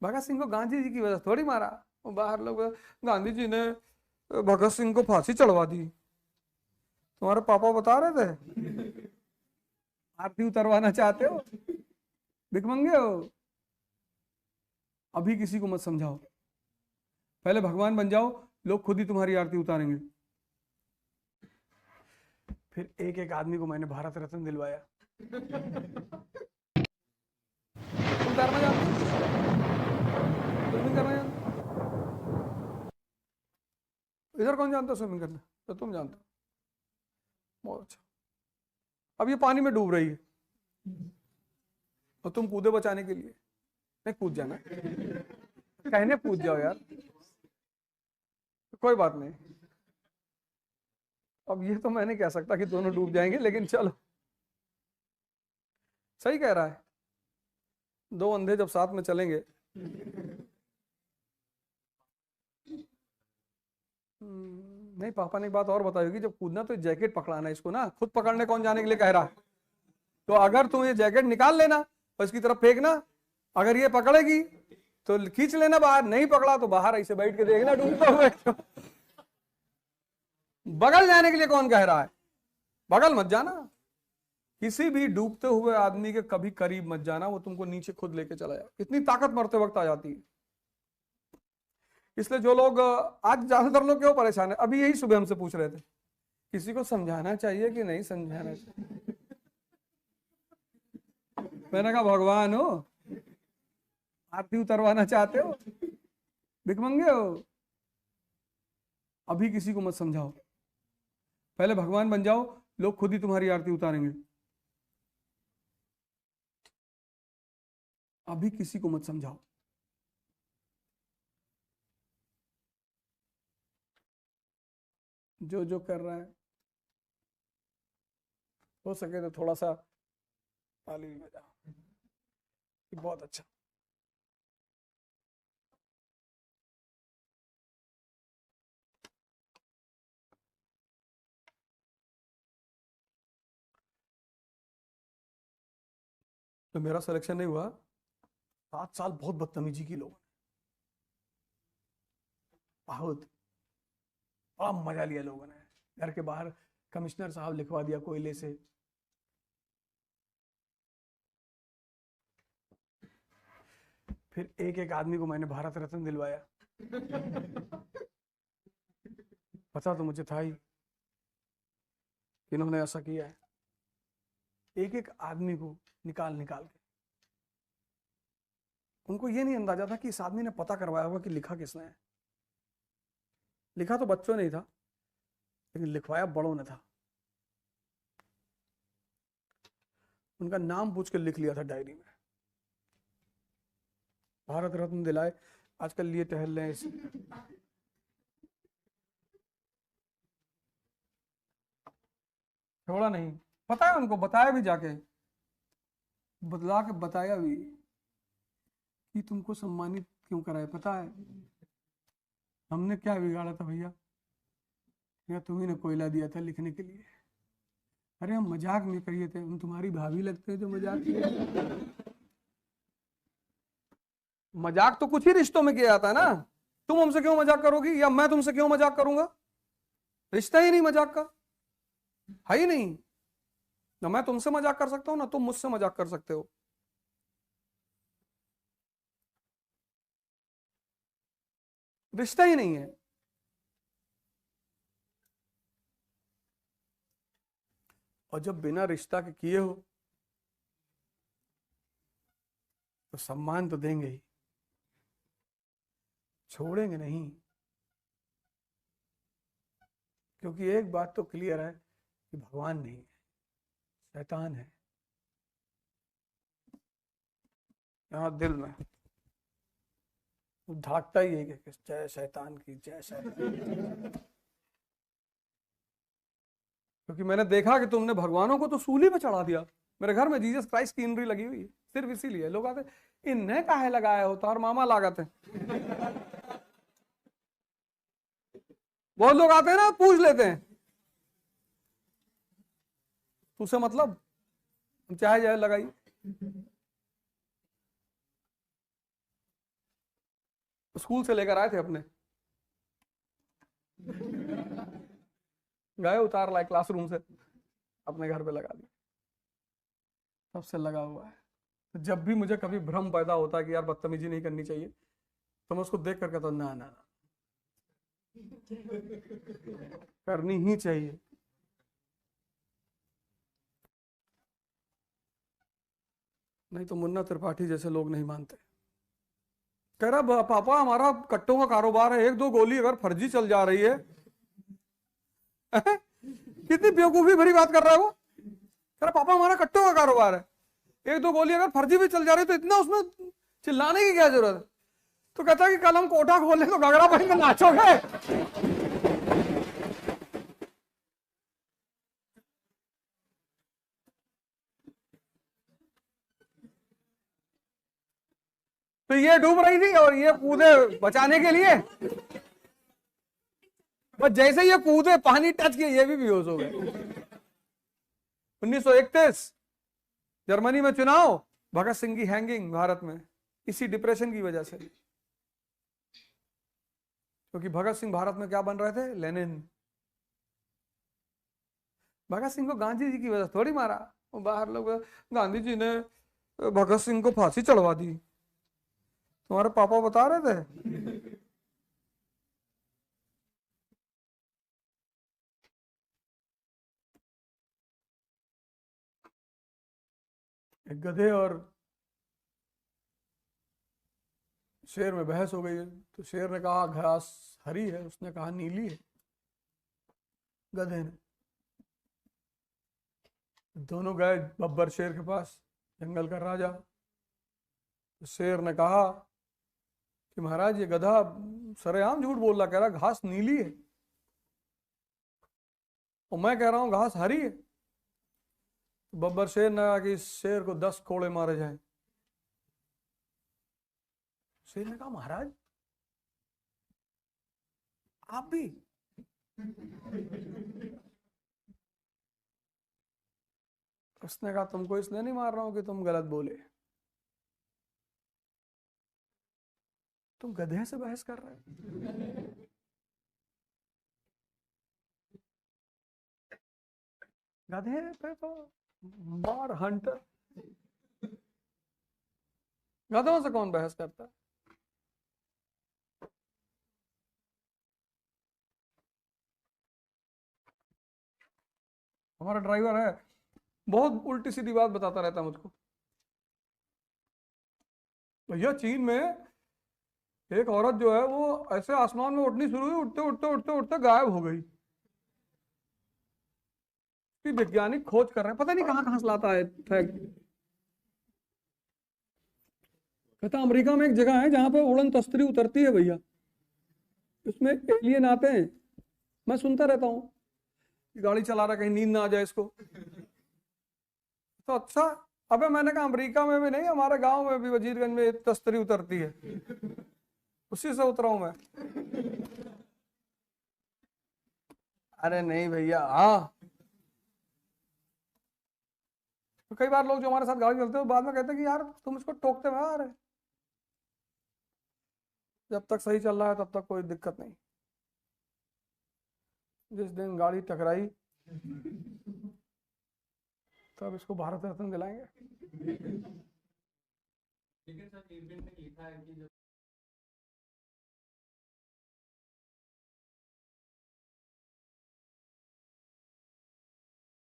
भगत सिंह को गांधी जी की वजह से थोड़ी मारा, वो बाहर लोग गांधी जी ने भगत सिंह को फांसी चढ़वा दी। तुम्हारे पापा बता रहे थे। आरती उतरवाना चाहते हो, भिखमंगे हो। अभी किसी को मत समझाओ, पहले भगवान बन जाओ, लोग खुद ही तुम्हारी आरती उतारेंगे। फिर एक एक आदमी को मैंने भारत रत्न दिलवाया। तुम करना जानते हो? स्विमिंग करना जानते हो? इधर कौन जानता है स्विमिंग करना? तो तुम जानते हो, बहुत अच्छा। अब ये पानी में डूब रही है और तुम कूदे बचाने के लिए। नहीं कूद जाना, कहने कूद जाओ यार, कोई बात नहीं। अब ये तो मैं नहीं कह सकता कि दोनों डूब जाएंगे, लेकिन चलो, सही कह रहा है। दो अंधे जब साथ में चलेंगे। नहीं, पापा ने एक बात और बताई होगी, जब कूदना तो जैकेट पकड़ाना है इसको ना, खुद पकड़ने कौन जाने के लिए कह रहा है। तो अगर तुम ये जैकेट निकाल लेना और इसकी तरफ फेंकना, अगर ये पकड़ेगी तो खींच लेना बाहर, नहीं पकड़ा तो बाहर ऐसे बैठ के देखना डूबता हुआ। बगल जाने के लिए कौन कह रहा है? बगल मत जाना, किसी भी डूबते हुए आदमी के कभी करीब मत जाना, वो तुमको नीचे खुद लेके चला जाए। इतनी ताकत मरते वक्त आ जाती है। इसलिए जो लोग आज ज्यादातर लोग क्यों परेशान है, अभी यही सुबह हमसे पूछ रहे थे, किसी को समझाना चाहिए कि नहीं समझाना चाहिए। मैंने कहा भगवान हो, आरती उतरवाना चाहते हो, भिखमंगे हो। अभी किसी को मत समझाओ, पहले भगवान बन जाओ, लोग खुद ही तुम्हारी आरती उतारेंगे। अभी किसी को मत समझाओ। जो जो कर रहा है, हो सके तो थोड़ा सा ताली भी बजाओ, बहुत अच्छा। तो मेरा सिलेक्शन नहीं हुआ, 7 साल बहुत बदतमीजी की लोगों ने, बहुत बड़ा मजा लिया लोगों ने। घर के बाहर कमिश्नर साहब लिखवा दिया कोयले से। फिर एक एक आदमी को मैंने भारत रत्न दिलवाया। पता तो मुझे था ही कि इन्होंने ऐसा किया है। एक एक आदमी को निकाल निकाल के, उनको ये नहीं अंदाजा था कि इस आदमी ने पता करवाया होगा कि लिखा किसने है। लिखा तो बच्चों ने ही था, लेकिन लिखवाया बड़ों ने था। उनका नाम पूछ के लिख लिया था डायरी में, भारत रत्न दिलाए। आजकल लिए टहल रहे हैं। छोड़ा नहीं, पता है उनको, बताया भी जाके, बदला के बताया भी कि तुमको सम्मानित क्यों कराए पता है? हमने क्या बिगाड़ा था भैया, या तुम्ही ने कोयला दिया था लिखने के लिए। अरे हम मजाक में करिए थे, हम तुम्हारी भाभी लगते हैं जो मजाक किए। मजाक तो कुछ ही रिश्तों में किया जाता है ना। तुम हमसे क्यों मजाक करोगी, या मैं तुमसे क्यों मजाक करूंगा? रिश्ता ही नहीं मजाक का, है ही नहीं। ना मैं तुमसे मजाक कर सकता हूं, ना तुम मुझसे मजाक कर सकते हो। रिश्ता ही नहीं है। और जब बिना रिश्ता के किए हो तो सम्मान तो देंगे ही, छोड़ेंगे नहीं। क्योंकि एक बात तो क्लियर है कि भगवान नहीं है, शैतान है। यहाँ दिल में धड़कता ही है कि जय शैतान की, जय शैतान। क्योंकि मैंने देखा कि तुमने भगवानों को तो सूली पे चढ़ा दिया। मेरे घर में जीसस क्राइस्ट की इनरी लगी हुई है, सिर्फ इसीलिए लोग आते, इन्हें काहे लगाया हो, तो और मामा लागत है। बहुत लोग आते हैं ना, पूछ लेते हैं तुझसे मतलब, चाहे जाए लगाई। स्कूल से लेकर आए थे अपने, गए उतार लाए क्लासरूम से, अपने घर पे लगा दिया, तब से लगा हुआ है। तो जब भी मुझे कभी भ्रम पैदा होता है कि यार बदतमीजी नहीं करनी चाहिए, तो मैं उसको देख कर कहता हूं ना ना ना, करनी ही चाहिए। नहीं तो मुन्ना त्रिपाठी जैसे लोग नहीं मानते। कह रहा पापा हमारा कट्टों का कारोबार है, एक दो गोली अगर फर्जी चल जा रही है कितनी बेवकूफी भरी बात कर रहा है वो। कह रहा पापा हमारा कट्टों का कारोबार है, एक दो गोली अगर फर्जी भी चल जा रही है तो इतना उसमें चिल्लाने की क्या जरूरत है। तो कहता है कि कल हम कोठा खोले तो घगड़ा पहन के नाचोगे। तो ये डूब रही थी और ये कूदे बचाने के लिए, बस जैसे ये कूदे पानी टच किए ये भी बेहोश हो गए। 1931 जर्मनी में चुनाव, भगत सिंह की हैंगिंग भारत में, इसी डिप्रेशन की वजह से। क्योंकि भगत सिंह भारत में क्या बन रहे थे, लेनिन। भगत सिंह को गांधी जी की वजह थोड़ी मारा, वो बाहर लोग गांधी जी ने भगत सिंह को फांसी चढ़वा दी, तुम्हारे पापा बता रहे थे। एक गधे और शेर में बहस हो गई है, तो शेर ने कहा घास हरी है, उसने कहा नीली है, गधे ने। दोनों गए बब्बर शेर के पास, जंगल का राजा। तो शेर ने कहा कि महाराज ये गधा सरेआम झूठ बोल रहा, कह रहा घास नीली है और मैं कह रहा हूं घास हरी है। तो बब्बर शेर ने कहा कि इस शेर को 10 कोड़े मारे जाएं। शेर ने कहा महाराज आप भी। उसने कहा तुमको इसलिए नहीं मार रहा हूं कि तुम गलत बोले, तुम गधे से बहस कर रहे हो। गधे पे तो बार हंटर, गधों से कौन बहस करता है। हमारा ड्राइवर है, बहुत उल्टी सीधी बात बताता रहता है मुझको। भैया चीन में एक औरत जो है वो ऐसे आसमान में उड़नी शुरू हुई, उड़ते उड़ते उड़ते उड़ते गायब हो गई। वैज्ञानिक खोज कर रहे हैं, पता नहीं कहां कहां से लाता है फैक्ट। कहता अमेरिका में एक जगह है जहां पे उड़न तस्तरी उतरती है भैया, उसमें एलियन आते हैं। मैं सुनता रहता हूँ, गाड़ी चला रहा कहीं नींद ना आ जाए इसको। तो अच्छा, अबे मैंने कहा अमेरिका में भी नहीं, हमारे गांव में भी वजीरगंज में तस्तरी उतरती है, उसी से उतरा हूं मैं। अरे नहीं भैया, हाँ। तो कई बार लोग जो हमारे साथ गाड़ी चलते हैं बाद में कहते हैं कि यार तुम इसको टोकते हुए आ रहे। जब तक सही चल रहा है तब तक कोई दिक्कत नहीं, जिस दिन गाड़ी टकराई तब इसको भारत रत्न दिलाएंगे। लेकिन सर ने लिखा है कि